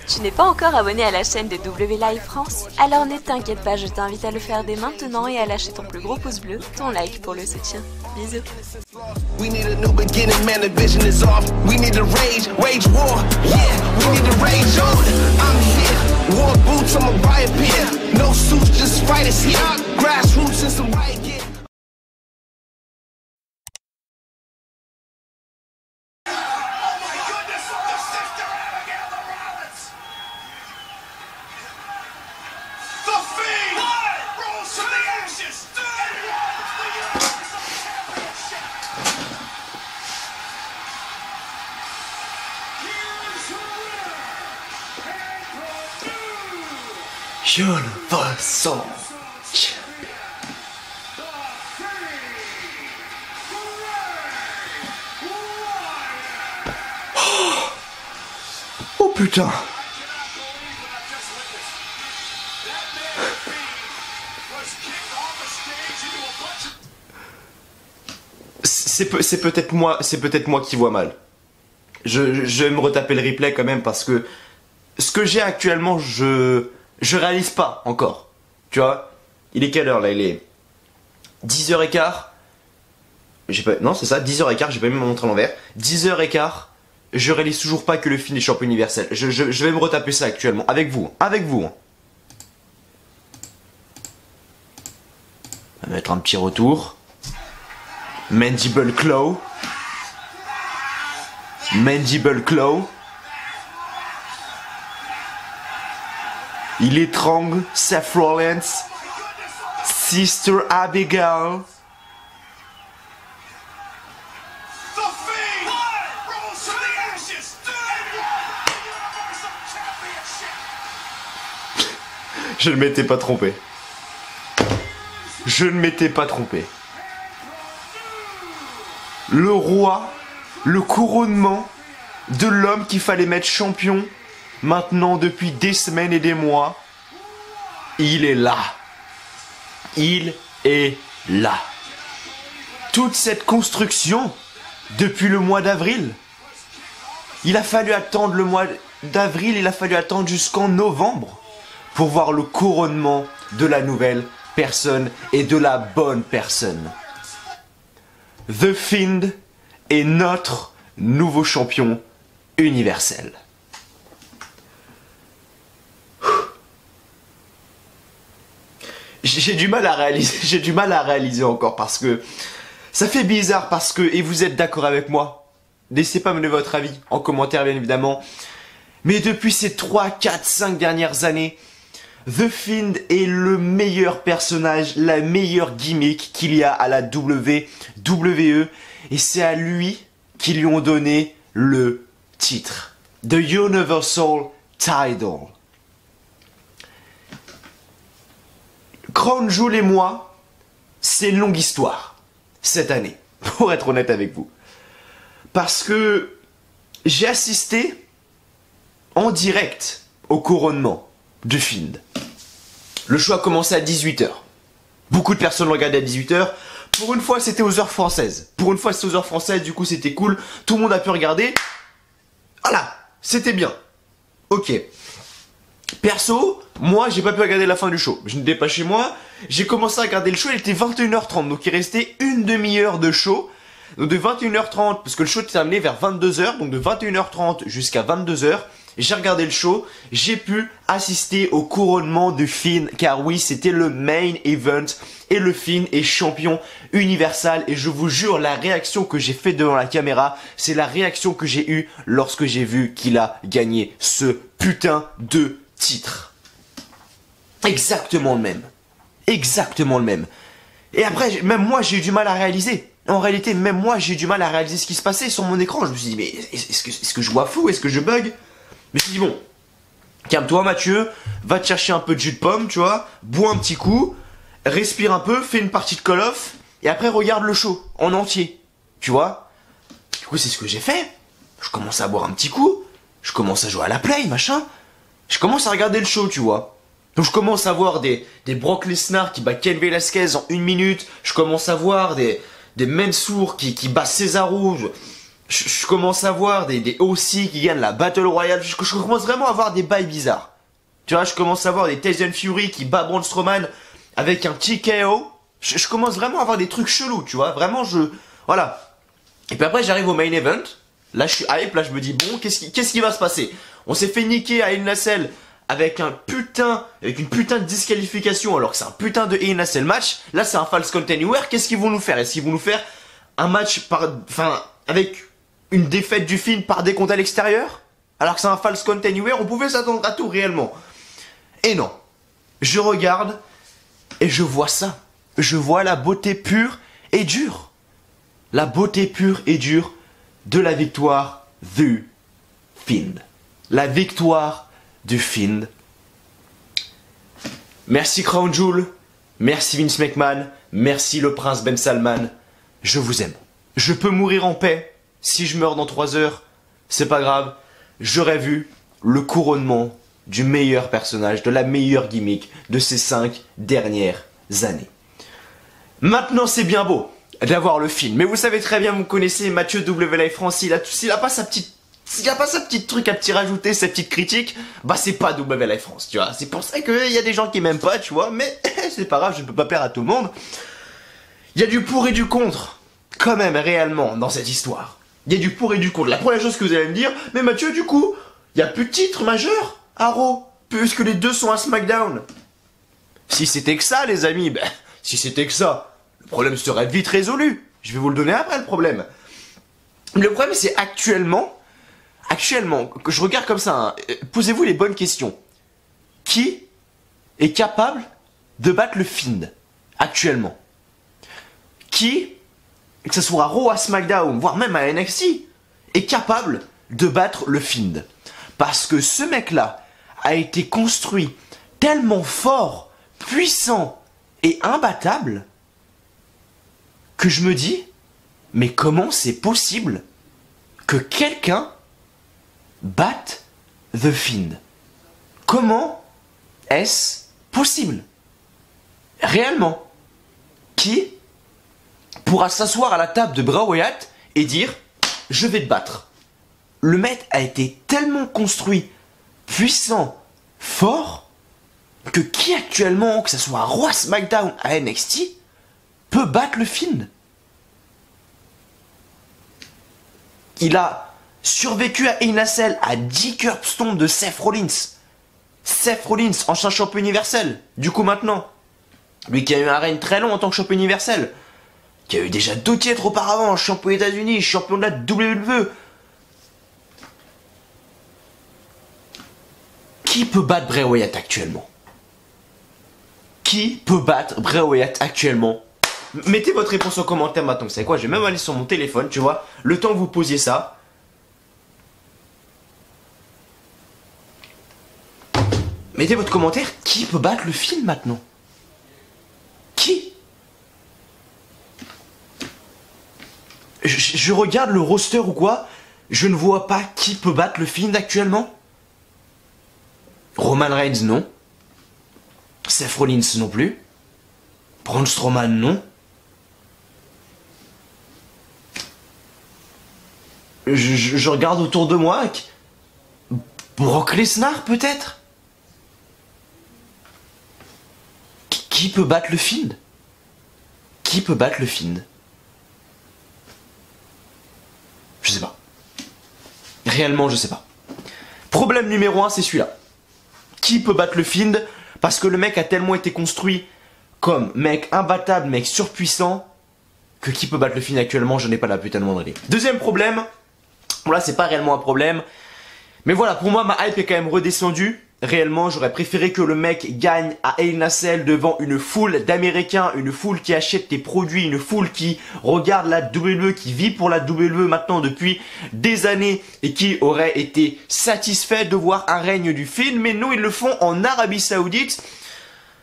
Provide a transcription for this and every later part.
Tu n'es pas encore abonné à la chaîne de W Live France? Alors ne t'inquiète pas, je t'invite à le faire dès maintenant et à lâcher ton plus gros pouce bleu, ton like pour le soutien. Bisous. We need a new beginning, man, the vision is off. We need to wage war, yeah, we need to rage on. I'm here, war boots, I'ma buy a pair. No suits, just fighters here. Grassroots and some riot gear. Universal Champion. Oh putain. C'est peut-être moi qui vois mal. Je vais me retaper le replay quand même parce que ce que j'ai actuellement, je réalise pas encore. Tu vois, il est quelle heure là? Il est 10h15. Non, c'est ça, 10h15, j'ai pas mis ma montre à l'envers. 10h15, je réalise toujours pas que le Fiend est champion universel. Je vais me retaper ça actuellement, avec vous. On va mettre un petit retour. Mandible Claw. Il étrangle Seth Rollins, Sister Abigail. Je ne m'étais pas trompé. Le roi, le couronnement de l'homme qu'il fallait mettre champion. Maintenant, depuis des semaines et des mois, il est là. Toute cette construction, depuis le mois d'avril, il a fallu attendre le mois d'avril, il a fallu attendre jusqu'en novembre pour voir le couronnement de la nouvelle personne et de la bonne personne. The Fiend est notre nouveau champion universel. J'ai du mal à réaliser encore parce que ça fait bizarre et vous êtes d'accord avec moi. N'hésitez pas à me donner votre avis en commentaire bien évidemment. Mais depuis ces 3, 4, 5 dernières années, The Fiend est le meilleur personnage, la meilleure gimmick qu'il y a à la WWE et c'est à lui qu'ils lui ont donné le titre. The Universal Title. Crown Jewel et moi, c'est une longue histoire, cette année, pour être honnête avec vous. Parce que j'ai assisté en direct au couronnement du Fiend. Le show a commencé à 18h. Beaucoup de personnes l'ont regardé à 18h. Pour une fois, c'était aux heures françaises. Du coup, c'était cool. Tout le monde a pu regarder. Voilà, c'était bien. Ok. Perso, moi j'ai pas pu regarder la fin du show. Je n'étais pas chez moi. J'ai commencé à regarder le show, il était 21h30. Donc il restait une demi-heure de show. Donc de 21h30, parce que le show était terminé vers 22h. Donc de 21h30 jusqu'à 22h. J'ai regardé le show. J'ai pu assister au couronnement du Fiend. Car oui, c'était le main event. Et le Fiend est champion universel. Et je vous jure, la réaction que j'ai faite devant la caméra, c'est la réaction que j'ai eue lorsque j'ai vu qu'il a gagné ce putain de titre. Exactement le même. Et après, même moi, j'ai eu du mal à réaliser. En réalité, même moi, j'ai eu du mal à réaliser ce qui se passait sur mon écran. Je me suis dit, mais est-ce que je vois flou? Est-ce que je bug? Mais je me suis dit, bon, calme-toi Mathieu, va te chercher un peu de jus de pomme, tu vois, bois un petit coup, respire un peu, fais une partie de Call of, et après regarde le show, en entier, tu vois. Du coup, c'est ce que j'ai fait. Je commence à boire un petit coup, je commence à jouer à la play, machin. Je commence à regarder le show, tu vois. Donc je commence à voir des Brock Lesnar qui bat Ken Velasquez en 1 minute. Je commence à voir des Mansour qui bat Cesaro. Je commence à voir des OC qui gagnent la Battle Royale. Je commence vraiment à voir des bails bizarres. Tu vois, je commence à voir des Tyson Fury qui bat Braun Strowman avec un TKO. Je commence vraiment à voir des trucs chelous, tu vois. Vraiment, voilà. Et puis après, j'arrive au main event. Là, je suis hype. Là, je me dis, bon, qu'est-ce qui va se passer? On s'est fait niquer à El Nacelle avec une putain de disqualification alors que c'est un putain de El Nacelle match. Là, c'est un False Count Anywhere. Qu'est-ce qu'ils vont nous faire? Est-ce qu'ils vont nous faire un match avec une défaite du Fiend par décompte à l'extérieur? Alors que c'est un False Count Anywhere, on pouvait s'attendre à tout réellement. Et non. Je regarde et je vois ça. Je vois la beauté pure et dure. La beauté pure et dure de la victoire du Fiend. La victoire du Fiend. Merci Crown Jewel. Merci Vince McMahon. Merci le prince Ben Salman. Je vous aime. Je peux mourir en paix. Si je meurs dans 3 heures, c'est pas grave. J'aurais vu le couronnement du meilleur personnage, de la meilleure gimmick de ces 5 dernières années. Maintenant, c'est bien beau d'avoir le film. Mais vous savez très bien, vous connaissez Mathieu W Live France, s'il a pas sa petite truc à petit rajouter, sa petite critique, bah c'est pas W Live France, tu vois. C'est pour ça qu'il y a des gens qui m'aiment pas, tu vois, mais c'est pas grave, je ne peux pas plaire à tout le monde. Il y a du pour et du contre, quand même, réellement, dans cette histoire. Il y a du pour et du contre. La première chose que vous allez me dire, mais Mathieu, du coup, il n'y a plus de titre majeur à Raw, puisque les deux sont à SmackDown. Si c'était que ça, les amis, ben, si c'était que ça, le problème serait vite résolu. Je vais vous le donner après, le problème. Le problème, c'est actuellement, que je regarde comme ça, hein, posez-vous les bonnes questions. Qui est capable de battre le Fiend, actuellement? Qui, que ce soit à Raw, à SmackDown, voire même à NXT, est capable de battre le Fiend? Parce que ce mec-là a été construit tellement fort, puissant et imbattable que je me dis, mais comment c'est possible que quelqu'un batte The Fiend? Comment est-ce possible? Réellement, qui pourra s'asseoir à la table de Bray Wyatt et dire « Je vais te battre ». Le mec a été tellement construit, puissant, fort, que qui actuellement, que ce soit à Raw, SmackDown, à NXT, peut battre le Fiend? Il a survécu à El Nacelle à 10 curbstones de Seth Rollins. Seth Rollins, ancien champion universel. Du coup maintenant, lui qui a eu un règne très long en tant que champion universel, qui a eu déjà 2 titres auparavant, champion des États-Unis, champion de la WWE. Qui peut battre Bray Wyatt actuellement? Qui peut battre Bray Wyatt actuellement? Mettez votre réponse en commentaire maintenant. Vous savez quoi? Je vais même aller sur mon téléphone, tu vois. Le temps que vous posiez ça. Mettez votre commentaire. Qui peut battre le Fiend maintenant? Qui? Je regarde le roster ou quoi. Je ne vois pas qui peut battre le Fiend actuellement. Roman Reigns, non. Seth Rollins, non plus. Braun Strowman, non. Je regarde autour de moi. Brock Lesnar, peut-être. Qui peut battre le Fiend? Qui peut battre le Fiend? Je sais pas. Réellement, je sais pas. Problème numéro 1, c'est celui-là. Qui peut battre le Fiend? Parce que le mec a tellement été construit comme mec imbattable, mec surpuissant, que qui peut battre le Fiend actuellement, je n'ai pas la putain de moindre idée. Deuxième problème, voilà, c'est pas réellement un problème, mais voilà, pour moi, ma hype est quand même redescendue. Réellement, j'aurais préféré que le mec gagne à El Nacelle devant une foule d'Américains, une foule qui achète tes produits, une foule qui regarde la WWE, qui vit pour la WWE maintenant depuis des années et qui aurait été satisfait de voir un règne du Fiend. Mais non, ils le font en Arabie Saoudite.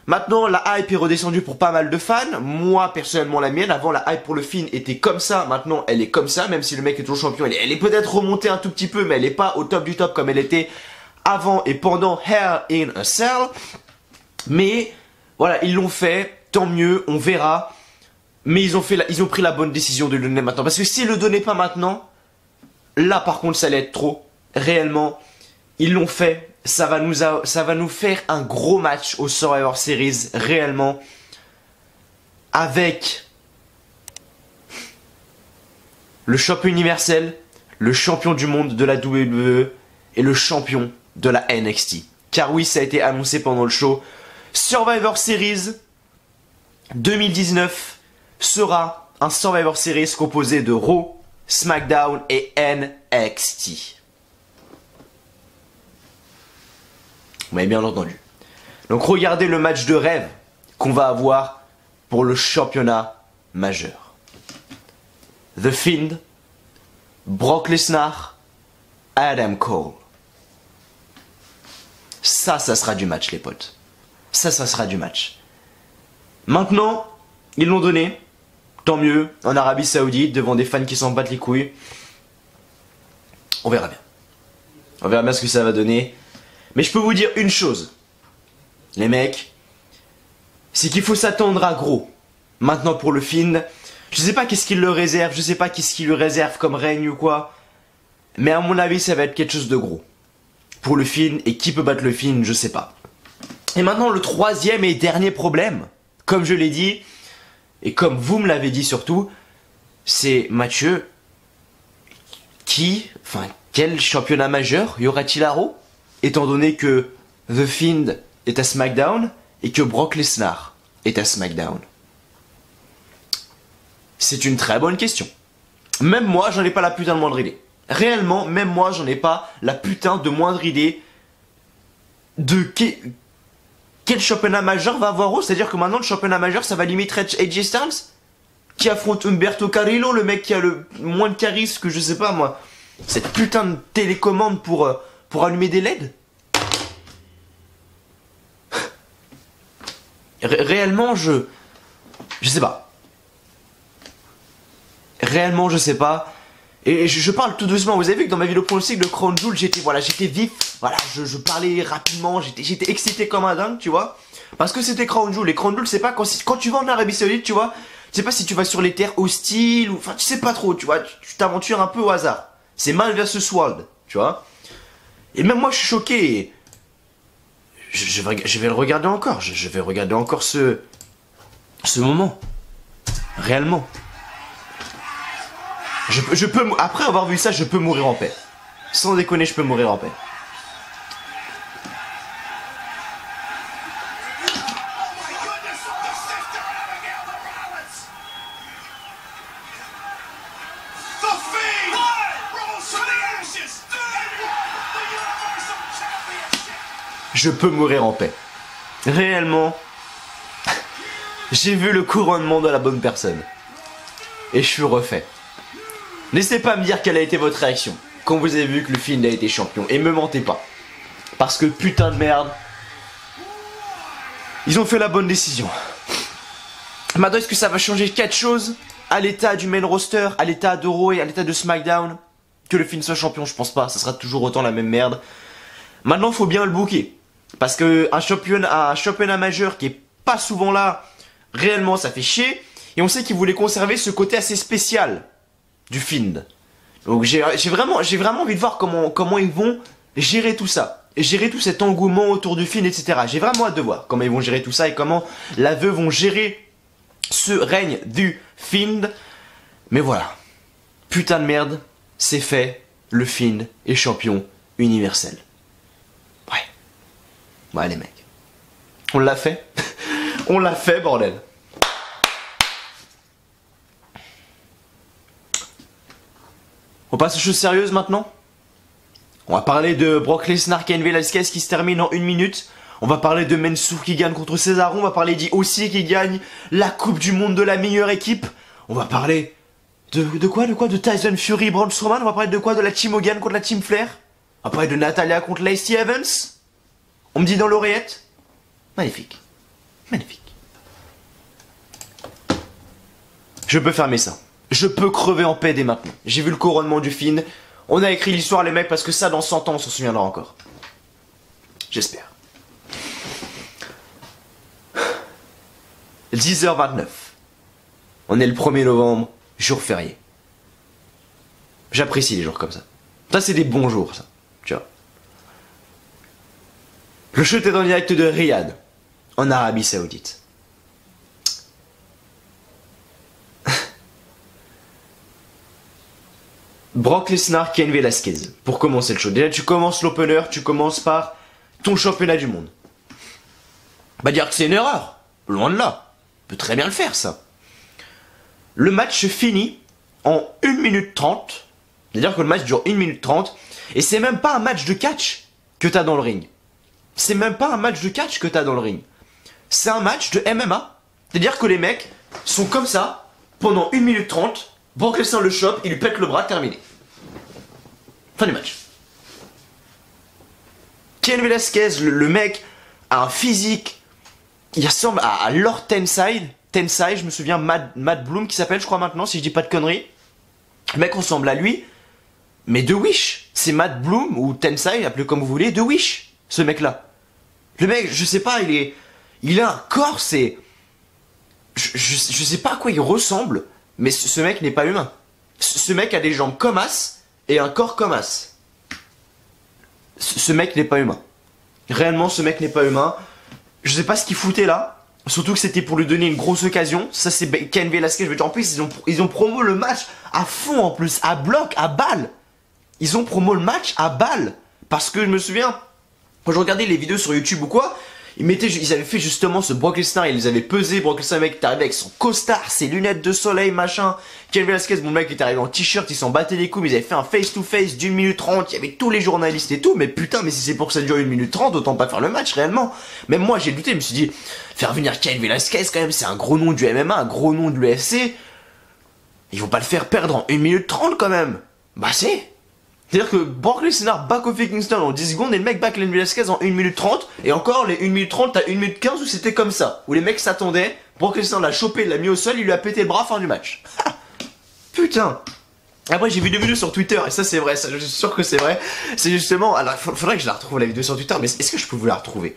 Maintenant, la hype est redescendue pour pas mal de fans. Moi, personnellement, la mienne, avant, la hype pour le Fiend était comme ça. Maintenant, elle est comme ça, même si le mec est toujours champion. Elle est peut-être remontée un tout petit peu, mais elle n'est pas au top du top comme elle était avant et pendant Hell in a Cell. Mais voilà, ils l'ont fait, tant mieux, on verra. Mais ils ont pris la bonne décision de le donner maintenant. Parce que s'ils le donnaient pas maintenant, Là par contre ça allait être trop. Réellement, ils l'ont fait. Ça va nous faire un gros match au Survivor Series. Réellement. Avec le champion universel, le champion du monde de la WWE et le champion de la NXT. Car oui, ça a été annoncé pendant le show. Survivor Series 2019 sera un Survivor Series composé de Raw, SmackDown et NXT. Vous m'avez bien entendu. Donc regardez le match de rêve qu'on va avoir pour le championnat majeur. The Fiend, Brock Lesnar, Adam Cole. Ça sera du match les potes. Ça sera du match. Maintenant, ils l'ont donné. Tant mieux, en Arabie Saoudite, devant des fans qui s'en battent les couilles. On verra bien. On verra bien ce que ça va donner. Mais je peux vous dire une chose. Les mecs, c'est qu'il faut s'attendre à gros. Maintenant pour le Fiend, je sais pas qu'est-ce qu'il le réserve, je sais pas qu'est-ce qu'il lui réserve comme règne ou quoi. Mais à mon avis, ça va être quelque chose de gros. Pour le Fiend, et qui peut battre le Fiend, je sais pas. Et maintenant, le troisième et dernier problème, comme je l'ai dit, et comme vous me l'avez dit surtout, c'est Mathieu, quel championnat majeur y aura-t-il à Raw, étant donné que The Fiend est à SmackDown et que Brock Lesnar est à SmackDown? C'est une très bonne question. Même moi, j'en ai pas la putain de moindre idée. Réellement, même moi, j'en ai pas la putain de moindre idée de quel championnat majeur va avoir Raw. C'est-à-dire que maintenant, le championnat majeur, ça va limite être AJ Styles qui affronte Humberto Carrillo, le mec qui a le moins de charisme que je sais pas moi. Cette putain de télécommande pour allumer des LED. Réellement, je sais pas. Réellement, je sais pas. Et je parle tout doucement. Vous avez vu que dans ma vidéo pronostic de Crown Jewel, j'étais vif. Voilà, je parlais rapidement. J'étais excité comme un dingue, tu vois. Parce que c'était Crown Jewel. Et Crown Jewel, c'est pas quand tu vas en Arabie Saoudite, tu vois. Tu sais pas si tu vas sur les terres hostiles ou. Enfin, tu sais pas trop, tu vois. Tu t'aventures un peu au hasard. C'est Man vs World, tu vois. Et même moi, je suis choqué. Je vais le regarder encore. Je vais regarder encore ce moment. Réellement. Je peux, après avoir vu ça, je peux mourir en paix. Sans déconner, je peux mourir en paix. Je peux mourir en paix. Réellement, j'ai vu le couronnement de la bonne personne. Et je suis refait. N'hésitez pas à me dire quelle a été votre réaction quand vous avez vu que le Fiend a été champion. Et me mentez pas. Parce que putain de merde, ils ont fait la bonne décision. Maintenant, est-ce que ça va changer quelque chose à l'état du main roster, à l'état de Raw et à l'état de SmackDown? Que le Fiend soit champion, je pense pas. Ça sera toujours autant la même merde. Maintenant, faut bien le booker. Parce que un championnat majeur qui est pas souvent là, réellement, ça fait chier. Et on sait qu'ils voulaient conserver ce côté assez spécial du Fiend. Donc j'ai vraiment envie de voir comment ils vont gérer tout ça. Gérer tout cet engouement autour du Fiend, etc. J'ai vraiment hâte de voir comment ils vont gérer tout ça et comment la veuve vont gérer ce règne du Fiend. Mais voilà. Putain de merde, c'est fait. Le Fiend est champion universel. Ouais. Ouais les mecs. On l'a fait. On l'a fait, bordel. On passe aux choses sérieuses maintenant. On va parler de Brock Lesnar, Cain Velasquez qui se termine en 1 minute. On va parler de Mansour qui gagne contre Cesaro. On va parler d'Ossie qui gagne la Coupe du Monde de la meilleure équipe. On va parler de quoi? De Tyson Fury, Braun Strowman. On va parler de quoi? De la Team Hogan contre la Team Flair. On va parler de Natalia contre Lacey Evans. On me dit dans l'oreillette. Magnifique. Magnifique. Je peux fermer ça. Je peux crever en paix dès maintenant. J'ai vu le couronnement du Fiend. On a écrit l'histoire les mecs parce que ça dans 100 ans on s'en souviendra encore. J'espère. 10h29. On est le 1er novembre, jour férié. J'apprécie les jours comme ça. Ça, c'est des bons jours, ça. Tu vois. Le show était en direct de Riyad, en Arabie Saoudite. Brock Lesnar, Cain Velasquez. Pour commencer le show. Déjà, tu commences l'opener, tu commences par ton championnat du monde. Bah, dire que c'est une erreur. Loin de là. On peut très bien le faire, ça. Le match se finit en 1 minute 30. C'est-à-dire que le match dure 1 minute 30. Et c'est même pas un match de catch que t'as dans le ring. C'est même pas un match de catch que t'as dans le ring. C'est un match de MMA. C'est-à-dire que les mecs sont comme ça pendant 1 minute 30. Brock Lesnar le chope, il lui pète le bras, terminé. Fin du match. Cain Velasquez, le mec a un physique, il ressemble à Lord Tensai, je me souviens, Matt Bloom qui s'appelle, je crois maintenant, si je dis pas de conneries. Le mec ressemble à lui, mais de Wish. C'est Matt Bloom ou Tensai, appelez comme vous voulez, de Wish, ce mec-là. Le mec, je sais pas, il a un corps, c'est... Je sais pas à quoi il ressemble. Mais ce mec n'est pas humain. Ce mec a des jambes comme as et un corps comme as. Ce mec n'est pas humain. Réellement, ce mec n'est pas humain. Je sais pas ce qu'il foutait là. Surtout que c'était pour lui donner une grosse occasion. Ça, c'est Cain Velasquez. Je veux dire, en plus, ils ont promo le match à fond en plus, à bloc, à balle. Ils ont promo le match à balle. Parce que je me souviens, quand je regardais les vidéos sur YouTube ou quoi, ils avaient fait justement ce Brock Lesnar, ils les avaient pesé. Brock Lesnar, le mec, est arrivé avec son costard, ses lunettes de soleil, machin. Cain Velasquez, mon mec, est arrivé en t-shirt, ils s'en battaient les coups, mais ils avaient fait un face-to-face d'1 minute 30, il y avait tous les journalistes et tout, mais putain, mais si c'est pour que ça dure 1 minute 30, autant pas faire le match, réellement. Même moi, j'ai douté, je me suis dit, faire venir Cain Velasquez, quand même, c'est un gros nom du MMA, un gros nom de l'UFC. Ils vont pas le faire perdre en 1 minute 30, quand même. Bah, c'est. C'est-à-dire que Brock Lesnar bat Kofi Kingston en 10 secondes et le mec bat Cain Velasquez en 1 minute 30. Et encore, les 1 minute 30, t'as 1 minute 15 où c'était comme ça. Où les mecs s'attendaient, Brock Lesnar l'a chopé, l'a mis au sol, il lui a pété le bras, fin du match. Putain. Après, j'ai vu des vidéos sur Twitter, et ça c'est vrai, ça, je suis sûr que c'est vrai. C'est justement, alors faudrait que je la retrouve la vidéo sur Twitter, mais est-ce que je peux vous la retrouver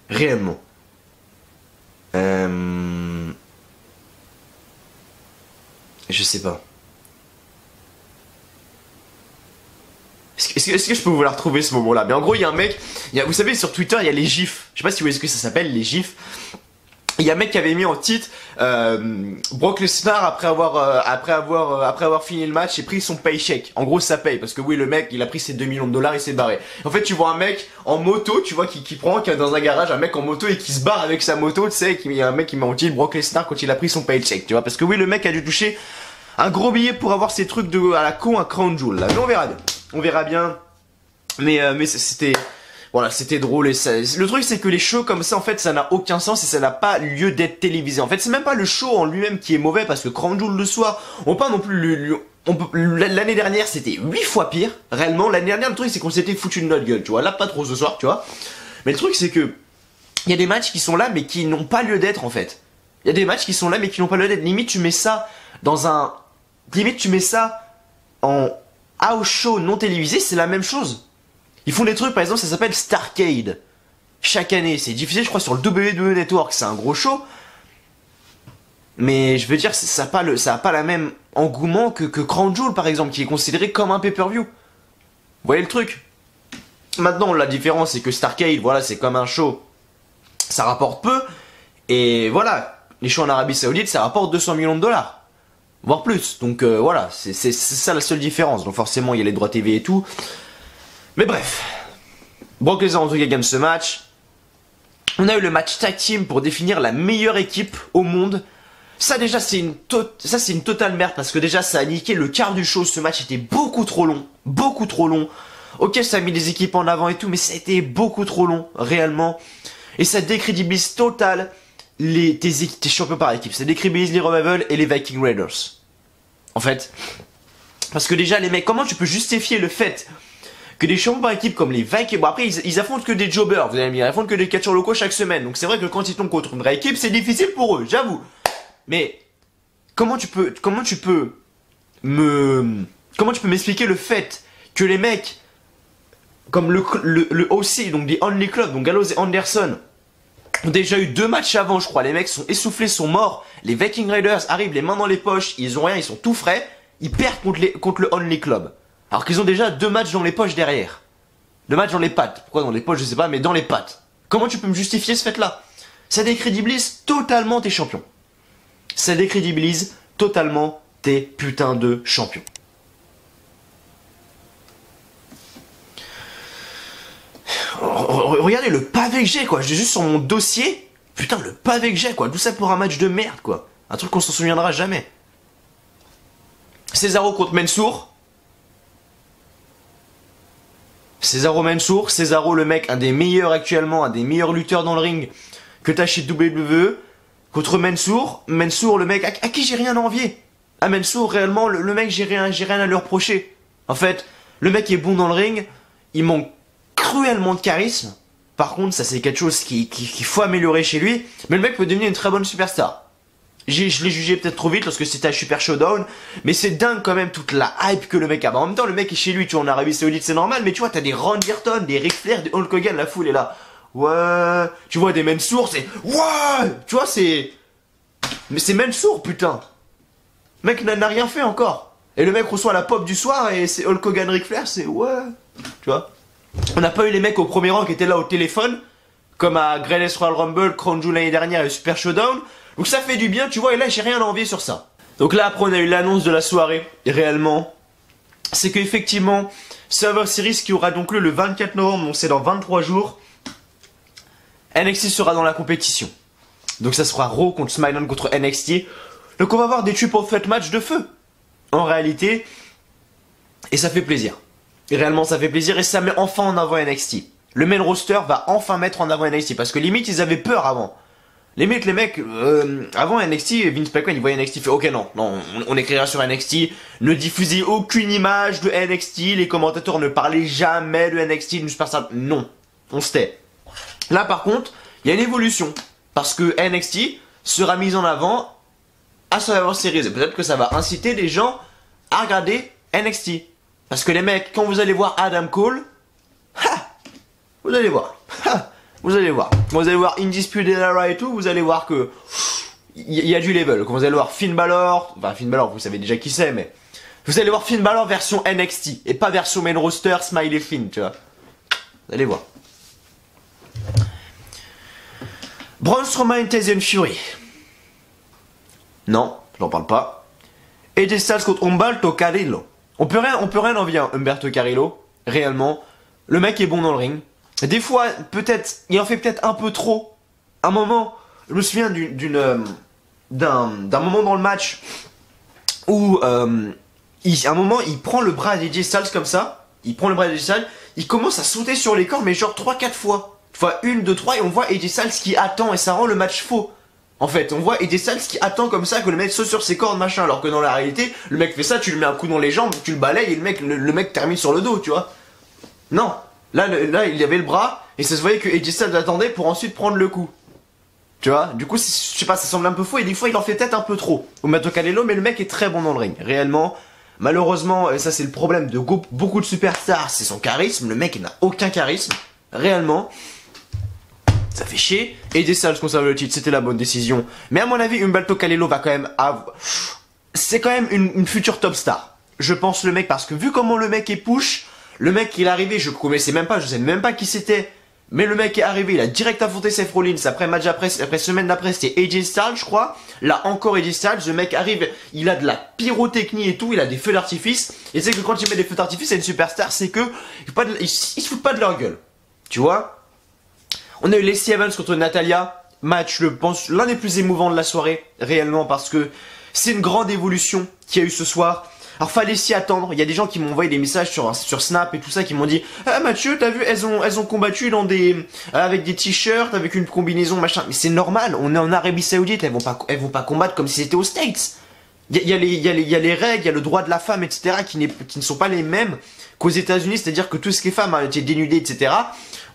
réellement? Je sais pas. Est-ce que je peux vous la retrouver ce moment-là? Mais en gros, il y a un mec, vous savez, sur Twitter, il y a les gifs. Je sais pas si vous voyez ce que ça s'appelle, les gifs. Il y a un mec qui avait mis en titre Brock Lesnar après avoir fini le match et pris son paycheck. En gros, ça paye parce que oui, le mec, il a pris ses 2 millions de dollars et s'est barré. En fait, tu vois un mec en moto, tu vois qui est dans un garage, un mec en moto et qui se barre avec sa moto, tu sais, il y a un mec qui met en titre Brock Lesnar quand il a pris son paycheck, tu vois, parce que oui, le mec a dû toucher un gros billet pour avoir ces trucs à la con, un crown jewel là. Mais on verra bien. On verra bien. Mais c'était... Voilà, c'était drôle et ça... Le truc c'est que les shows comme ça en fait ça n'a aucun sens et ça n'a pas lieu d'être télévisé. En fait c'est même pas le show en lui-même qui est mauvais parce que Crown Jewel le soir, on pas non plus l'année dernière c'était 8 fois pire. Réellement l'année dernière le truc c'est qu'on s'était foutu de notre gueule, tu vois. Là pas trop ce soir, tu vois. Mais le truc c'est que il y a des matchs qui sont là mais qui n'ont pas lieu d'être en fait. Il y a des matchs qui sont là mais qui n'ont pas lieu d'être. Limite tu mets ça dans un... Limite tu mets ça en house show non télévisé, c'est la même chose. Ils font des trucs, par exemple, ça s'appelle Starrcade. Chaque année, c'est diffusé, je crois, sur le WWE Network. C'est un gros show. Mais je veux dire, ça a pas la même engouement que Crown Jewel, par exemple, qui est considéré comme un pay-per-view. Vous voyez le truc? Maintenant, la différence, c'est que Starrcade, voilà, c'est comme un show. Ça rapporte peu. Et voilà, les shows en Arabie Saoudite, ça rapporte 200 millions de dollars. Voire plus. Donc voilà, c'est ça la seule différence. Donc forcément, il y a les droits TV et tout. Mais bref, Brock Lesnar en tout cas gagne ce match. On a eu le match tag team pour définir la meilleure équipe au monde. Ça déjà c'est une totale merde parce que déjà ça a niqué le quart du show. Ce match était beaucoup trop long, beaucoup trop long. Ok, ça a mis des équipes en avant et tout, mais ça a été beaucoup trop long réellement. Et ça décrédibilise total tes champions par équipe. Ça décrédibilise les Revival et les Viking Raiders. En fait, parce que déjà les mecs, comment tu peux justifier le fait que des champions par équipe comme les Vikings, bon après ils affrontent que des jobbers, vous allez me dire, ils affrontent que des catcheurs locaux chaque semaine, donc c'est vrai que quand ils tombent contre une vraie équipe, c'est difficile pour eux, j'avoue. Mais comment tu peux m'expliquer le fait que les mecs comme le OC, donc des Only Club, donc Gallows et Anderson, ont déjà eu 2 matchs avant, je crois, les mecs sont essoufflés, sont morts, les Viking Raiders arrivent les mains dans les poches, ils ont rien, ils sont tout frais, ils perdent contre le Only Club. Alors qu'ils ont déjà 2 matchs dans les poches derrière. 2 matchs dans les pattes. Pourquoi dans les poches, je sais pas, mais dans les pattes. Comment tu peux me justifier ce fait-là? Ça décrédibilise totalement tes champions. Ça décrédibilise totalement tes putains de champions. Regardez le pavé que j'ai, quoi. J'ai juste sur mon dossier. Putain, le pavé que j'ai, quoi. Tout ça pour un match de merde, quoi. Un truc qu'on s'en souviendra jamais. Cesaro contre Mansour. Cesaro le mec, un des meilleurs actuellement, un des meilleurs lutteurs dans le ring que t'as chez WWE. Contre Mansour le mec à qui j'ai rien à envier. À Mansour, réellement, le mec, j'ai rien à lui reprocher. En fait, le mec est bon dans le ring, il manque cruellement de charisme. Par contre, ça c'est quelque chose qu'il faut améliorer chez lui. Mais le mec peut devenir une très bonne superstar. Je l'ai jugé peut-être trop vite lorsque c'était un Super Showdown, mais c'est dingue quand même toute la hype que le mec a. En même temps, le mec est chez lui, tu vois, en Arabie Saoudite, c'est normal, mais tu vois, t'as des Randy Orton, des Ric Flair, des Hulk Hogan, la foule est là. Ouais, tu vois, des Mansour, c'est ouais, tu vois, c'est. Mais c'est Mansour, putain. Le mec n'a rien fait encore. Et le mec reçoit la pop du soir et c'est Hulk Hogan, Ric Flair, c'est ouais. Tu vois. On n'a pas eu les mecs au premier rang qui étaient là au téléphone, comme à Greatest Royal Rumble, Crown Jewel l'année dernière et Super Showdown. Donc ça fait du bien, tu vois, et là j'ai rien à envier sur ça. Donc là après on a eu l'annonce de la soirée, et réellement, c'est qu'effectivement, Survivor Series qui aura donc lieu le 24 novembre, donc c'est dans 23 jours, NXT sera dans la compétition. Donc ça sera Raw contre SmackDown contre NXT. Donc on va avoir des triple threat match de feu, en réalité, et ça fait plaisir. Et réellement ça fait plaisir, et ça met enfin en avant NXT. Le main roster va enfin mettre en avant NXT, parce que limite ils avaient peur avant. Limite les mecs, avant NXT, Vince McMahon il voyait NXT, il fait ok non, on écrira sur NXT, ne diffusez aucune image de NXT, les commentateurs ne parlaient jamais de NXT, d'une superstar, non, on se tait. Là par contre, il y a une évolution, parce que NXT sera mise en avant à Survivor Series, et peut-être que ça va inciter les gens à regarder NXT. Parce que les mecs, quand vous allez voir Adam Cole, vous allez voir, vous allez voir. Quand vous allez voir Undisputed Era et tout, vous allez voir que il y a du level. Quand vous allez voir Finn Balor, enfin Finn Balor, vous savez déjà qui c'est, mais vous allez voir Finn Balor version NXT et pas version main roster Smiley Finn, tu vois. Vous allez voir. Braun Strowman, Tyson Fury. Non, j'en parle pas. AJ Styles contre Humberto Carrillo. On peut rien envier à Humberto Carrillo, réellement. Le mec est bon dans le ring. Des fois, peut-être, il en fait peut-être un peu trop. Un moment, je me souviens d'un moment dans le match où, à un moment, il prend le bras d'AJ Styles comme ça. Il prend le bras d'AJ Styles, il commence à sauter sur les cordes, mais genre 3-4 fois. Fois 1, 2, 3, et on voit AJ Styles qui attend, et ça rend le match faux. En fait, on voit AJ Styles qui attend comme ça que le mec saute sur ses cordes, machin, alors que dans la réalité, le mec fait ça, tu lui mets un coup dans les jambes, tu le balayes, et le mec termine sur le dos, tu vois. Non. Là, il avait le bras, et ça se voyait que AJ Styles attendait pour ensuite prendre le coup. Tu vois, du coup, je sais pas, ça semble un peu faux, et des fois, il en fait peut-être un peu trop. Humberto Carrillo, mais le mec est très bon dans le ring, réellement. Malheureusement, et ça c'est le problème de beaucoup de superstars, c'est son charisme. Le mec, il n'a aucun charisme, réellement. Ça fait chier. AJ Styles conserve le titre, c'était la bonne décision. Mais à mon avis, Humberto Carrillo va quand même avoir... C'est quand même une future top star. Je pense le mec, parce que vu comment le mec est push... Le mec il est arrivé, je sais même pas qui c'était. Mais le mec est arrivé, il a direct affronté Seth Rollins. Après match après semaine d'après c'était AJ Styles je crois. Là encore AJ Styles, le mec arrive, il a de la pyrotechnie et tout, il a des feux d'artifice. Et c'est que quand il met des feux d'artifice c'est une superstar, c'est que ils se foutent pas de leur gueule. Tu vois. On a eu Lacey Evans contre Natalia. Match, je pense, l'un des plus émouvants de la soirée, réellement, parce que c'est une grande évolution qu'il y a eu ce soir. Alors fallait s'y attendre, il y a des gens qui m'ont envoyé des messages sur Snap et tout ça qui m'ont dit ah Mathieu t'as vu elles ont combattu dans avec des t-shirts, avec une combinaison machin, mais c'est normal, on est en Arabie Saoudite, elles vont pas combattre comme si c'était aux States. Il y a les règles, il y a le droit de la femme etc qui ne sont pas les mêmes qu'aux États-Unis, c'est-à-dire que tout ce qui est femme a été dénudé etc.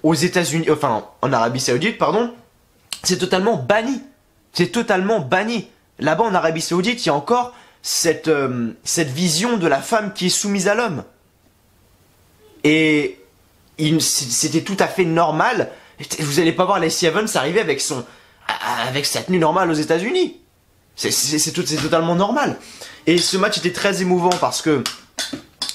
Aux États-Unis, enfin en Arabie Saoudite pardon, c'est totalement banni, Là-bas en Arabie Saoudite il y a encore cette vision de la femme qui est soumise à l'homme. Et c'était tout à fait normal. Vous allez pas voir Lacey Evans arriver avec sa tenue normale aux États-Unis. C'est totalement normal. Et ce match était très émouvant parce que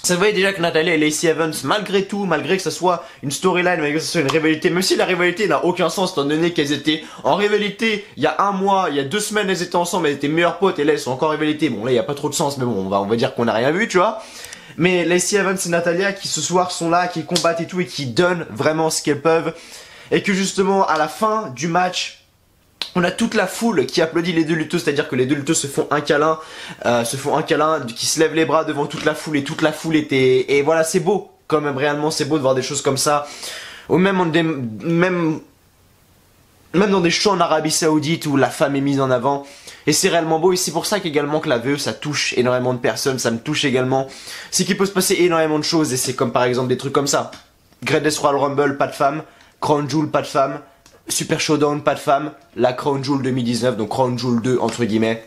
ça voyait déjà que Natalya et Lacey Evans, malgré tout, malgré que ce soit une storyline, malgré que ce soit une rivalité, même si la rivalité n'a aucun sens étant donné qu'elles étaient en rivalité il y a un mois, il y a 2 semaines elles étaient ensemble, elles étaient meilleures potes et là elles sont encore en rivalité. Bon là il n'y a pas trop de sens mais bon on va dire qu'on n'a rien vu tu vois. Mais Lacey Evans et Natalya qui ce soir sont là, qui combattent et tout et qui donnent vraiment ce qu'elles peuvent. Et que justement à la fin du match, on a toute la foule qui applaudit les deux lutteuses, c'est-à-dire que les deux lutteuses se font un câlin, qui se lèvent les bras devant toute la foule et toute la foule était... Et voilà, c'est beau, quand même, réellement, c'est beau de voir des choses comme ça. Ou même dans des shows en Arabie Saoudite où la femme est mise en avant. Et c'est réellement beau et c'est pour ça qu'également que la VE ça touche énormément de personnes, ça me touche également. C'est qu'il peut se passer énormément de choses et c'est comme par exemple des trucs comme ça. Greatest Royal Rumble, pas de femme. Crown Jewel, pas de femme. Super Showdown, pas de femmes. La Crown Jewel 2019, donc Crown Jewel 2, entre guillemets,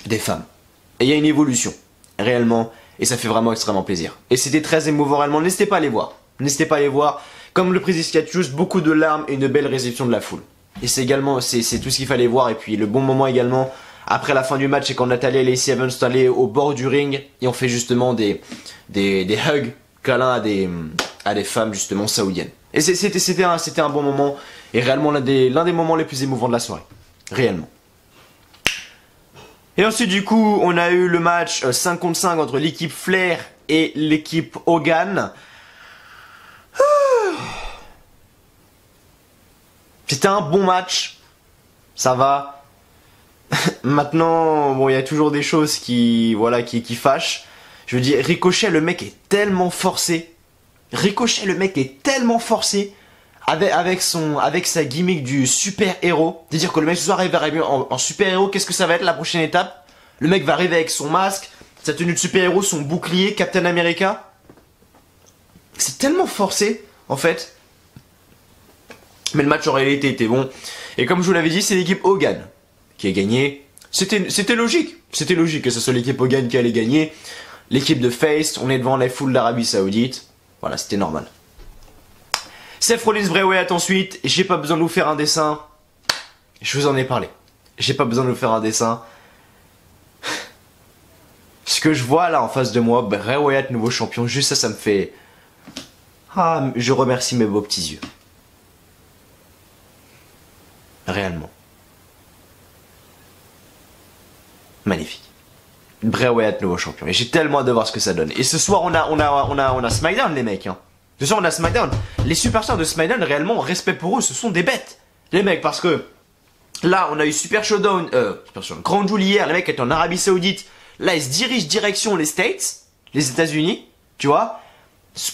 des femmes. Et il y a une évolution, réellement, et ça fait vraiment extrêmement plaisir. Et c'était très émouvant, réellement, n'hésitez pas à les voir. N'hésitez pas à les voir. Comme le président juste beaucoup de larmes et une belle réception de la foule. Et c'est également, c'est tout ce qu'il fallait voir. Et puis le bon moment également, après la fin du match, c'est quand Natalya et Lacey Evans sont allés au bord du ring, et on fait justement des hugs, câlins à des femmes, justement, saoudiennes. Et c'était un bon moment. Et réellement l'un des moments les plus émouvants de la soirée. Réellement. Et ensuite du coup on a eu le match 5 contre 5 entre l'équipe Flair et l'équipe Hogan. C'était un bon match. Ça va. Maintenant, bon, il y a toujours des choses qui fâchent. Je veux dire, Ricochet, le mec est tellement forcé. Avec sa gimmick du super héros, c'est-à-dire que le mec ce soir arrive en super héros, qu'est-ce que ça va être la prochaine étape? Le mec va arriver avec son masque, sa tenue de super héros, son bouclier, Captain America. C'est tellement forcé, en fait. Mais le match en réalité était bon. Et comme je vous l'avais dit, c'est l'équipe Hogan qui a gagné. C'était logique. C'était logique que ce soit l'équipe Hogan qui allait gagner. L'équipe de Face, on est devant la foule d'Arabie Saoudite. Voilà, c'était normal. Seth Rollins, Bray Wyatt ensuite, j'ai pas besoin de vous faire un dessin. Je vous en ai parlé. J'ai pas besoin de vous faire un dessin. Ce que je vois là en face de moi, Bray Wyatt, nouveau champion, juste ça, ça me fait... Ah, je remercie mes beaux petits yeux. Réellement. Magnifique. Bray Wyatt, nouveau champion. Et j'ai tellement hâte de voir ce que ça donne. Et ce soir, on a SmackDown, les mecs, hein. Ce soir on a SmackDown. Les superstars de SmackDown, réellement, respect pour eux, ce sont des bêtes. Les mecs, parce que là on a eu Super Showdown, Crown Jewel hier, les mecs étaient en Arabie Saoudite. Là ils se dirigent direction les States, les États-Unis, tu vois,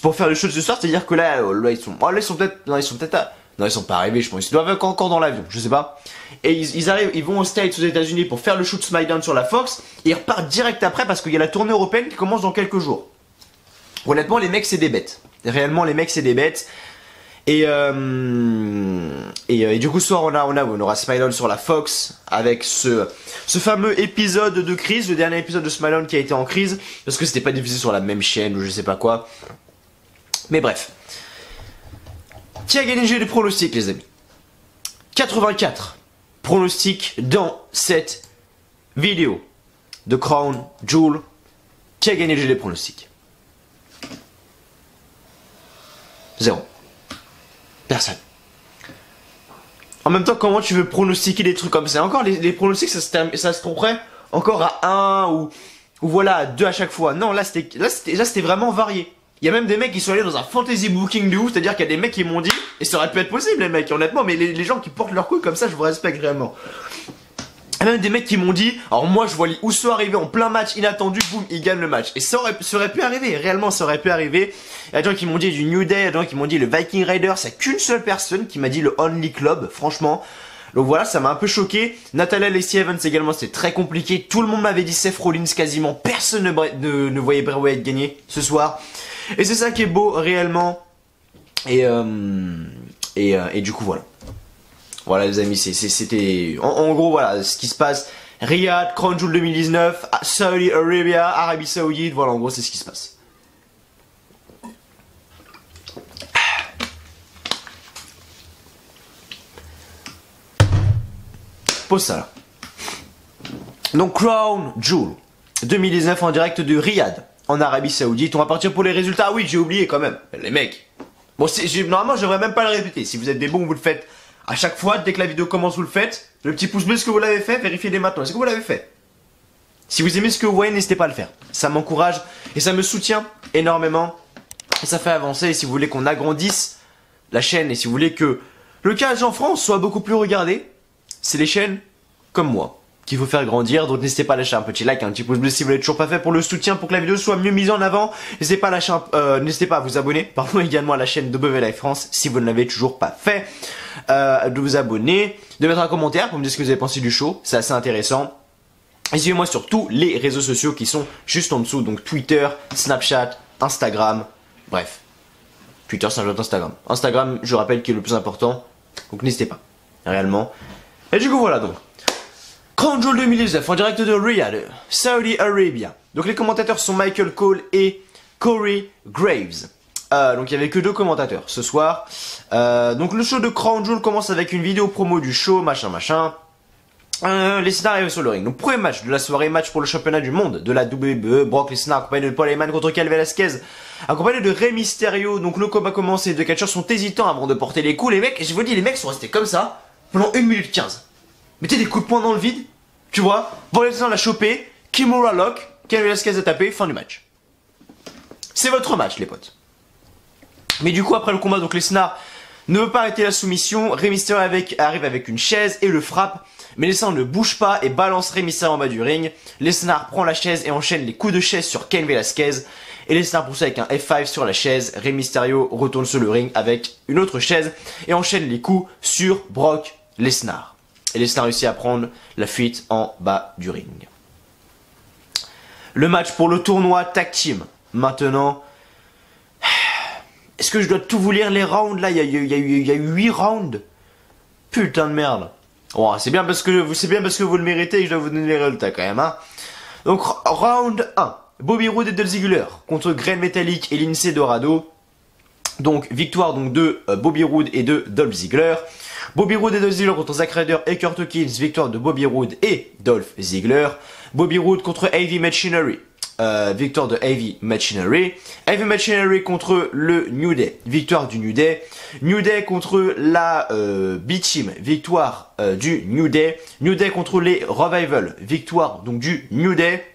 pour faire le show de ce soir. C'est-à-dire que là ils sont peut-être, non ils sont pas arrivés, je pense. Ils doivent être encore dans l'avion, je sais pas. Et ils arrivent, ils vont aux States, aux États-Unis pour faire le show de SmackDown sur la Fox. Et ils repartent direct après parce qu'il y a la tournée européenne qui commence dans quelques jours. Honnêtement, les mecs c'est des bêtes. Réellement, les mecs c'est des bêtes. Et du coup, ce soir, on aura SmackDown sur la Fox avec ce fameux épisode de crise, le dernier épisode de SmackDown qui a été en crise parce que c'était pas diffusé sur la même chaîne ou je sais pas quoi. Mais bref. Qui a gagné les pronostics, les amis? 84 pronostics dans cette vidéo de Crown Jewel. Qui a gagné les pronostics? 0. Personne. En même temps, comment tu veux pronostiquer des trucs comme ça? Encore, les pronostics, ça se tromperait encore à 1 ou voilà, à 2 à chaque fois. Non, là, c'était vraiment varié. Il y a même des mecs qui sont allés dans un fantasy booking de ouf, c'est-à-dire qu'il y a des mecs qui m'ont dit, et ça aurait pu être possible, les mecs, honnêtement, mais les gens qui portent leur couille comme ça, je vous respecte réellement. Il y a même des mecs qui m'ont dit, alors moi je vois les Usos arriver en plein match inattendu, boum, ils gagnent le match. Et ça aurait pu arriver, réellement ça aurait pu arriver. Il y a des gens qui m'ont dit du New Day, il y a des gens qui m'ont dit le Viking Raiders, c'est qu'une seule personne qui m'a dit le Only Club, franchement. Donc voilà, ça m'a un peu choqué. Natalya, Lacey Evans également, c'était très compliqué. Tout le monde m'avait dit Seth Rollins quasiment, personne ne voyait Bray Wyatt gagner ce soir. Et c'est ça qui est beau réellement. Et du coup voilà. Voilà les amis, c'était en gros voilà ce qui se passe. Riyad, Crown Jewel 2019, Saudi Arabia, Arabie Saoudite, voilà en gros c'est ce qui se passe. Pose ça là. Donc Crown Jewel, 2019 en direct de Riyad, en Arabie Saoudite. On va partir pour les résultats. Ah oui, j'ai oublié quand même. Les mecs. Bon, normalement, je devrais même pas le répéter. Si vous êtes des bons, vous le faites à chaque fois. Dès que la vidéo commence, vous le faites. Le petit pouce bleu, est-ce que vous l'avez fait? Vérifiez dès maintenant. Est-ce que vous l'avez fait? Si vous aimez ce que vous voyez, n'hésitez pas à le faire. Ça m'encourage et ça me soutient énormément. Et ça fait avancer. Et si vous voulez qu'on agrandisse la chaîne et si vous voulez que le cage en France soit beaucoup plus regardé, c'est les chaînes comme moi qu'il faut faire grandir. Donc n'hésitez pas à lâcher un petit like, un petit pouce bleu si vous l'avez toujours pas fait pour le soutien, pour que la vidéo soit mieux mise en avant. N'hésitez pas à lâcher n'hésitez pas à vous abonner, pardon, également à la chaîne W Live France si vous ne l'avez toujours pas fait, de vous abonner, de mettre un commentaire pour me dire ce que vous avez pensé du show, c'est assez intéressant. Et suivez-moi sur tous les réseaux sociaux qui sont juste en dessous, donc Twitter, Snapchat, Instagram, bref. Twitter, Snapchat, Instagram. Instagram, je rappelle, qui est le plus important, donc n'hésitez pas, réellement. Et du coup voilà donc. Crown Jewel 2019 en direct de Riyad, Saudi Arabia. Donc les commentateurs sont Michael Cole et Corey Graves. Donc il y avait que 2 commentateurs ce soir. Donc le show de Crown Jewel commence avec une vidéo promo du show, machin. Lesnar arrive sur le ring. Donc premier match de la soirée, match pour le championnat du monde de la WWE. Brock Lesnar accompagné de Paul Heyman contre Cain Velasquez, accompagné de Rey Mysterio. Donc le combat commence et les deux catcheurs sont hésitants avant de porter les coups. Les mecs, je vous dis, les mecs sont restés comme ça pendant 1 minute 15. Mettez des coups de poing dans le vide, tu vois. Brock Lesnar l'a chopé, Kimura lock, Cain Velasquez a tapé, fin du match. C'est votre match les potes. Mais du coup après le combat, donc Lesnar ne veut pas arrêter la soumission. Rey Mysterio arrive avec une chaise et le frappe. Mais Lesnar ne bouge pas et balance Rey Mysterio en bas du ring. Lesnar prend la chaise et enchaîne les coups de chaise sur Cain Velasquez. Et Lesnar pousse avec un F5 sur la chaise. Rey Mysterio retourne sur le ring avec une autre chaise et enchaîne les coups sur Brock Lesnar. Et Lesnar réussit à prendre la fuite en bas du ring. Le match pour le tournoi Tag Team. Maintenant, est-ce que je dois tout vous lire les rounds là? Il y a eu 8 rounds. Putain de merde. Oh, c'est bien parce que vous le méritez et je dois vous donner les résultats quand même, hein. Donc, round 1. Bobby Roode et Dolph Ziggler contre Grail Metallic et Lince Dorado. Donc, victoire donc de Bobby Roode et de Dolph Ziggler. Bobby Roode et Dolph Ziggler contre Zack Ryder et Kurt Hawkins. Victoire de Bobby Roode et Dolph Ziggler. Bobby Roode contre Heavy Machinery. Victoire de Heavy Machinery. Heavy Machinery contre le New Day. Victoire du New Day. New Day contre la B-Team. Victoire du New Day. New Day contre les Revival. Victoire donc du New Day.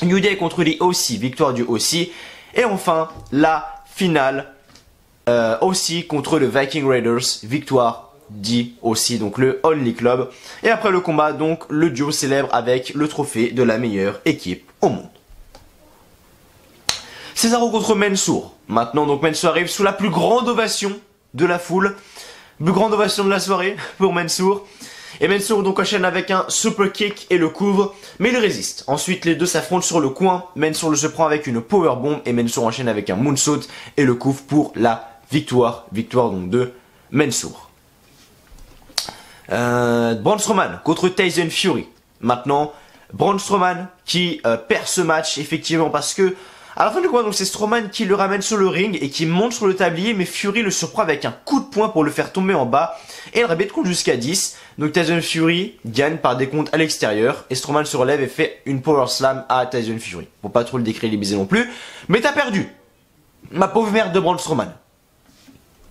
New Day contre les OC. Victoire du OC. Et enfin la finale OC contre le Viking Raiders. Victoire dit aussi donc le Only Club. Et après le combat donc le duo célèbre avec le trophée de la meilleure équipe au monde. Cesaro contre Mansoor. Maintenant, donc Mansoor arrive sous la plus grande ovation de la foule. Plus grande ovation de la soirée pour Mansoor. Et Mansoor donc enchaîne avec un super kick et le couvre, mais il résiste. Ensuite, les deux s'affrontent sur le coin. Mansoor le se prend avec une powerbomb et Mansoor enchaîne avec un moonsault et le couvre pour la victoire. Victoire donc de Mansoor. Braun Strowman contre Tyson Fury. Maintenant, Braun Strowman qui perd ce match effectivement parce que à la fin du combat, donc c'est Strowman qui le ramène sur le ring et qui monte sur le tablier, mais Fury le surprend avec un coup de poing pour le faire tomber en bas. Et il répète compte jusqu'à 10. Donc Tyson Fury gagne par décompte à l'extérieur. Et Strowman se relève et fait une power slam à Tyson Fury. Pour pas trop le décrédibiliser non plus. Mais t'as perdu, ma pauvre merde de Braun Strowman.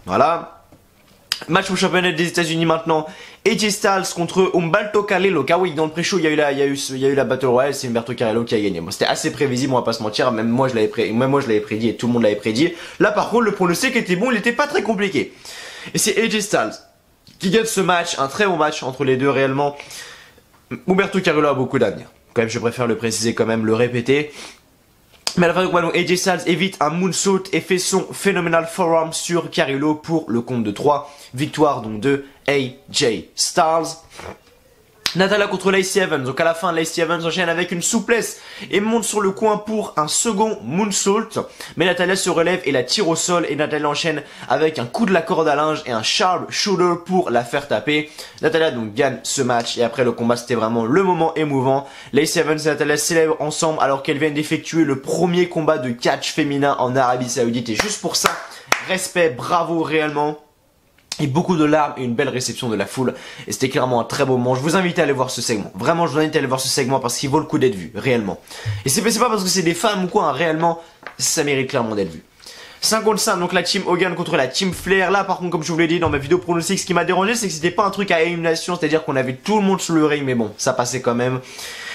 Voilà. Match pour le championnat des États-Unis maintenant. AJ Styles contre Humberto Carrillo. Car oui, dans le pré-show, il y a eu la Battle Royale. C'est Humberto Carrillo qui a gagné. Bon, c'était assez prévisible, on va pas se mentir. Même moi, je l'avais prédit et tout le monde l'avait prédit. Là, par contre, le pronostic était bon. Il était pas très compliqué. Et c'est AJ Styles qui gagne ce match. Un très bon match entre les deux, réellement. Humberto Carrillo a beaucoup d'avenir. Quand même, je préfère le préciser, quand même, le répéter. Mais à la fin du combat, AJ Styles évite un moonsault et fait son phénoménal forearm sur Carrillo pour le compte de 3. Victoire donc de AJ Styles. Natalya contre Lacey Evans. Donc à la fin, Lacey Evans enchaîne avec une souplesse et monte sur le coin pour un second moonsault. Mais Natalya se relève et la tire au sol et Natalya enchaîne avec un coup de la corde à linge et un sharp shooter pour la faire taper. Natalya donc gagne ce match et après le combat, c'était vraiment le moment émouvant. Lacey Evans et Natalya célèbrent ensemble alors qu'elles viennent d'effectuer le premier combat de catch féminin en Arabie Saoudite. Et juste pour ça, respect, bravo réellement. Et beaucoup de larmes et une belle réception de la foule. Et c'était clairement un très beau moment. Je vous invite à aller voir ce segment. Vraiment, je vous invite à aller voir ce segment parce qu'il vaut le coup d'être vu, réellement. Et c'est pas parce que c'est des femmes ou quoi, hein, réellement, ça mérite clairement d'être vu. 5 contre 5, donc la team Hogan contre la team Flair. Là, par contre, comme je vous l'ai dit dans ma vidéo pronostic, ce qui m'a dérangé, c'est que c'était pas un truc à élimination, c'est-à-dire qu'on avait tout le monde sous le ring, mais bon, ça passait quand même.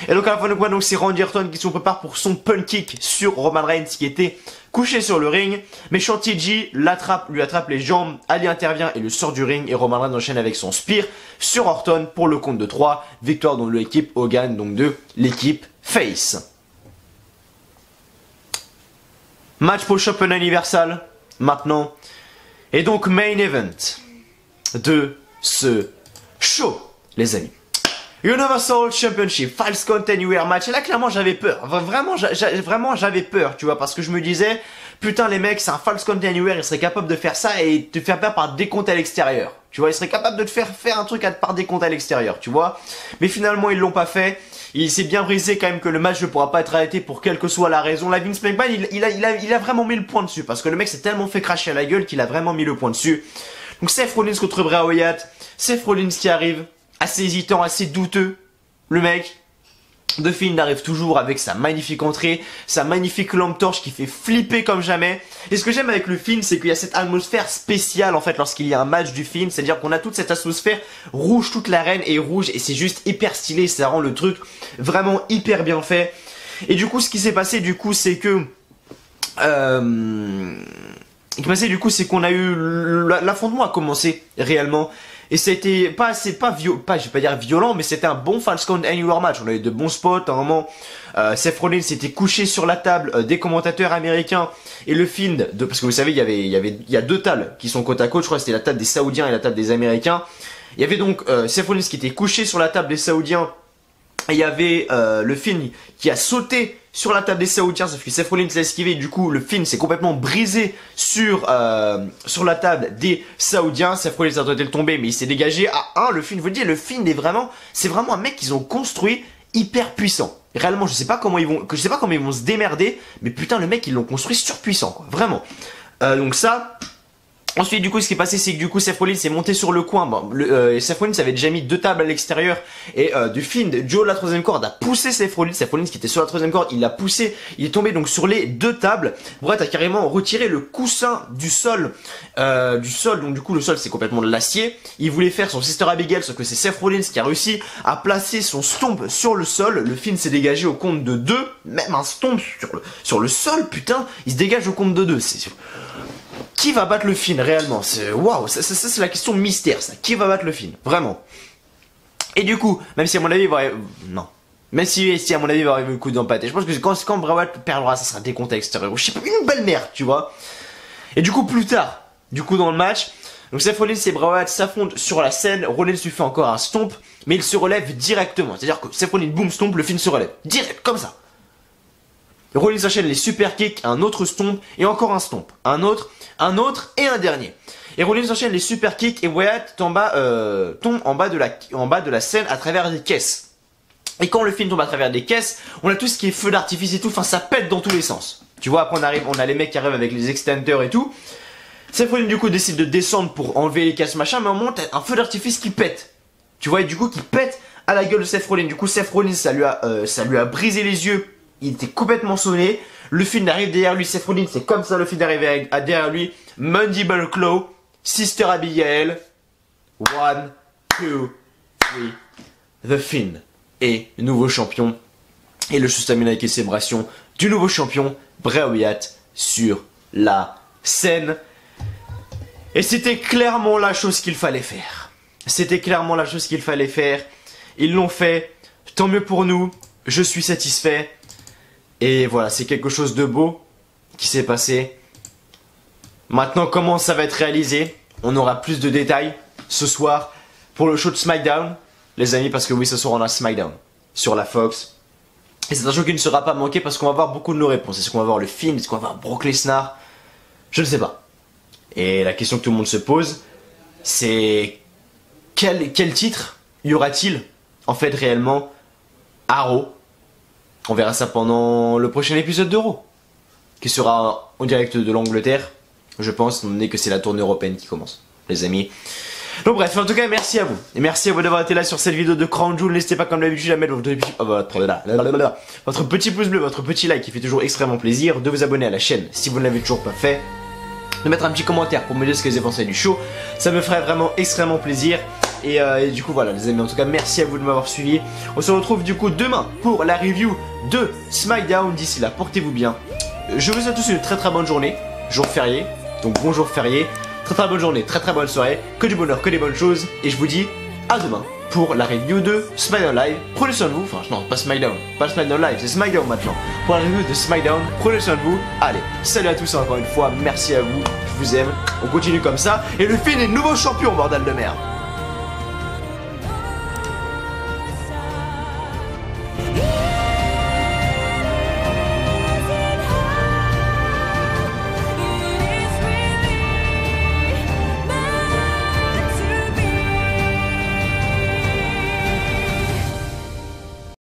Et donc à la fin de quoi, donc c'est Randy Orton qui se prépare pour son punt kick sur Roman Reigns qui était couché sur le ring. Mais Shanty G lui attrape les jambes, Ali intervient et le sort du ring et Roman Reigns enchaîne avec son spear sur Orton pour le compte de 3. Victoire donc de l'équipe Hogan, donc de l'équipe Face. Match pour le Championnat Universal, maintenant. Et donc, main event de ce show, les amis. Universal Championship, Falls Count Anywhere match. Et là, clairement, j'avais peur. Vraiment, j'avais peur, tu vois, parce que je me disais, putain, les mecs, c'est un Falls Count Anywhere, ils seraient capables de faire ça et te faire peur par décompte à l'extérieur. Tu vois, ils seraient capables de te faire un truc par décompte à l'extérieur, tu vois. Mais finalement, ils l'ont pas fait. Il s'est bien brisé quand même que le match ne pourra pas être arrêté pour quelle que soit la raison. La Vince McMahon, il a vraiment mis le point dessus. Parce que le mec s'est tellement fait cracher à la gueule qu'il a vraiment mis le point dessus. Donc Seth Rollins contre Bray Wyatt. Seth Rollins qui arrive, assez hésitant, assez douteux. Le mec. The Fiend arrive toujours avec sa magnifique entrée, sa magnifique lampe torche qui fait flipper comme jamais. Et ce que j'aime avec le film, c'est qu'il y a cette atmosphère spéciale en fait lorsqu'il y a un match du film. C'est-à-dire qu'on a toute cette atmosphère rouge, toute l'arène est rouge et c'est juste hyper stylé. Ça rend le truc vraiment hyper bien fait. Et du coup, ce qui s'est passé du coup, c'est que... c'est qu'on a eu... L'affrontement a commencé réellement. Et c'était je vais pas dire violent, mais c'était un bon Falls Count Anywhere match. On a eu de bons spots. À un moment, Seth Rollins s'était couché sur la table des commentateurs américains et le Fiend, parce que vous savez, il y a deux tables qui sont côte à côte. Je crois que c'était la table des Saoudiens et la table des Américains. Il y avait donc Seth Rollins qui était couché sur la table des Saoudiens. Et il y avait le Fiend qui a sauté sur la table des Saoudiens, sauf que Seth Rollins l'a esquivé. Du coup, le Fiend s'est complètement brisé sur la table des Saoudiens. Seth Rollins a tenté de tomber, mais il s'est dégagé. Le Fiend, vous dites, le Fiend c'est vraiment un mec qu'ils ont construit hyper puissant. Réellement, je sais pas comment ils vont se démerder, mais putain, le mec, ils l'ont construit surpuissant, quoi. Vraiment. Donc ça. Ensuite, du coup, ce qui est passé, c'est que du coup, Seth Rollins est monté sur le coin. Bon, Seth Rollins avait déjà mis 2 tables à l'extérieur et du Fiend, Joe de la 3ème corde a poussé Seth Rollins. Seth Rollins qui était sur la 3ème corde, il l'a poussé. Il est tombé donc sur les 2 tables. Brett a carrément retiré le coussin du sol. Donc du coup, le sol c'est complètement de l'acier. Il voulait faire son Sister Abigail, sauf que c'est Seth Rollins qui a réussi à placer son stomp sur le sol. Le Fiend s'est dégagé au compte de 2. Même un stomp sur le sol, putain, il se dégage au compte de 2. Qui va battre le Fiend réellement? Waouh, ça c'est la question mystère, ça. Qui va battre le Fiend? Vraiment. Et du coup, même si à mon avis, non. Même si à mon avis, il va y avoir un coup d'empathé. Je pense que quand Bray Wyatt perdra, ça sera décompté extérieur. Je sais pas, une belle merde, tu vois. Et du coup, plus tard, dans le match, donc Seth Rollins et Bray Wyatt s'affrontent sur la scène. Rollins lui fait encore un stomp, mais il se relève directement. C'est-à-dire que Seth Rollins, boum, stomp, le Fiend se relève. Direct, comme ça. Rollins enchaîne les super kicks, un autre stomp et encore un stomp. Un autre et un dernier. Et Rollins enchaîne les super kicks et Wyatt tombe en bas de la scène à travers des caisses. Et quand le Fiend tombe à travers des caisses, on a tout ce qui est feu d'artifice et tout, enfin ça pète dans tous les sens. Tu vois, après on a les mecs qui arrivent avec les extenders et tout. Seth Rollins du coup décide de descendre pour enlever les caisses machin, mais à un moment t'as un feu d'artifice qui pète. Tu vois, et du coup qui pète à la gueule de Seth Rollins. Du coup Seth Rollins ça lui a brisé les yeux. Il était complètement sonné. Le Fiend arrive derrière lui. Seth Rollins, c'est comme ça le Fiend arrive derrière lui. Mandible Claw. Sister Abigail. 1, 2, 3. The Fiend est nouveau champion. Et le show termine avec les célébrations du nouveau champion, Bray Wyatt, sur la scène. Et c'était clairement la chose qu'il fallait faire. C'était clairement la chose qu'il fallait faire. Ils l'ont fait. Tant mieux pour nous. Je suis satisfait. Et voilà, c'est quelque chose de beau qui s'est passé. Maintenant, comment ça va être réalisé? On aura plus de détails ce soir pour le show de SmackDown, les amis, parce que oui, ce soir on a SmackDown sur la Fox. Et c'est un show qui ne sera pas manqué parce qu'on va avoir beaucoup de nos réponses. Est-ce qu'on va voir le film? Est-ce qu'on va voir Brock Lesnar? Je ne sais pas. Et la question que tout le monde se pose, c'est quel titre y aura-t-il en fait réellement à Raw? On verra ça pendant le prochain épisode de Raw, qui sera en direct de l'Angleterre, je pense, étant donné que c'est la tournée européenne qui commence. les amis. Donc bref, en tout cas, merci à vous. Et merci à vous d'avoir été là sur cette vidéo de Crown Jewel. N'hésitez pas comme d'habitude à mettre votre petit pouce bleu, votre petit like qui fait toujours extrêmement plaisir, de vous abonner à la chaîne si vous ne l'avez toujours pas fait, de mettre un petit commentaire pour me dire ce que vous avez pensé du show. Ça me ferait vraiment extrêmement plaisir. Et du coup voilà les amis, en tout cas merci à vous de m'avoir suivi. On se retrouve du coup demain pour la review de SmackDown. D'ici là, portez-vous bien. Je vous souhaite tous une très très bonne journée. Jour férié, donc bon jour férié. Très très bonne journée, très très bonne soirée. Que du bonheur, que des bonnes choses. Et je vous dis à demain pour la review de SmackDown Live. Prenez soin de vous. Enfin non, pas SmackDown Live, c'est SmackDown maintenant. Pour la review de SmackDown, prenez soin de vous. Allez, salut à tous encore une fois, merci à vous. Je vous aime, on continue comme ça. Et le film est nouveau champion, bordel de merde.